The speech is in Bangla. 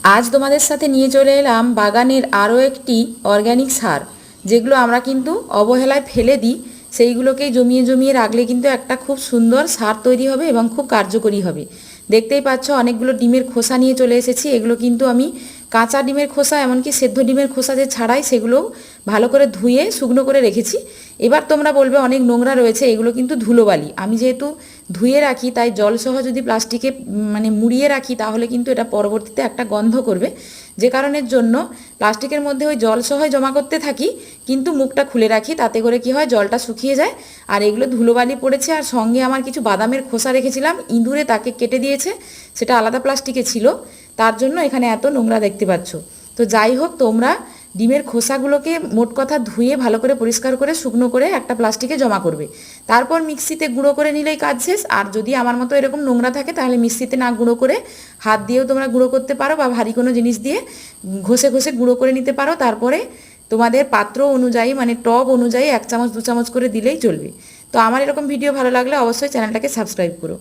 আজ তোমাদের সাথে নিয়ে চলে এলাম বাগানের আরও একটি অর্গ্যানিক সার, যেগুলো আমরা কিন্তু অবহেলায় ফেলে দিই। সেইগুলোকেই জমিয়ে জমিয়ে রাখলে কিন্তু একটা খুব সুন্দর সার তৈরি হবে এবং খুব কার্যকরী হবে। দেখতেই পাচ্ছ অনেকগুলো ডিমের খোসা নিয়ে চলে এসেছি। এগুলো কিন্তু আমি কাঁচা ডিমের খোসা, এমনকি সেদ্ধ ডিমের খোসা যে ছাড়াই, সেগুলো ভালো করে ধুয়ে শুকনো করে রেখেছি। এবার তোমরা বলবে অনেক নোংরা রয়েছে, এগুলো কিন্তু ধুলোবালি। আমি যেহেতু ধুয়ে রাখি, তাই জলসহ যদি প্লাস্টিকে মুড়িয়ে রাখি, তাহলে কিন্তু এটা পরবর্তীতে একটা গন্ধ করবে। যে কারণের জন্য প্লাস্টিকের মধ্যে ওই জলসহই জমা করতে থাকি, কিন্তু মুখটা খুলে রাখি। তাতে করে কি হয়, জলটা শুকিয়ে যায়। আর এগুলো ধুলোবালি পড়েছে। আর সঙ্গে আমার কিছু বাদামের খোসা রেখেছিলাম, ইঁদুরে তাকে কেটে দিয়েছে, সেটা আলাদা প্লাস্টিকে ছিল, তার জন্য এখানে এত নোংরা দেখতে পাচ্ছ। তো যাই হোক, তোমরা ডিমের খোসাগুলোকে মোট কথা ধুয়ে ভালো করে পরিষ্কার করে শুকনো করে একটা প্লাস্টিকে জমা করবে। তারপর মিক্সিতে গুঁড়ো করে নিলেই কাজ শেষ। আর যদি আমার মতো এরকম নোংরা থাকে, তাহলে মিক্সিতে না গুঁড়ো করে হাত দিয়েও তোমরা গুঁড়ো করতে পারো, বা ভারী কোনো জিনিস দিয়ে ঘষে ঘষে গুঁড়ো করে নিতে পারো। তারপরে তোমাদের পাত্র অনুযায়ী, মানে টব অনুযায়ী 1 চামচ 2 চামচ করে দিলেই চলবে। তো আমার এরকম ভিডিও ভালো লাগলে অবশ্যই চ্যানেলটাকে সাবস্ক্রাইব করো।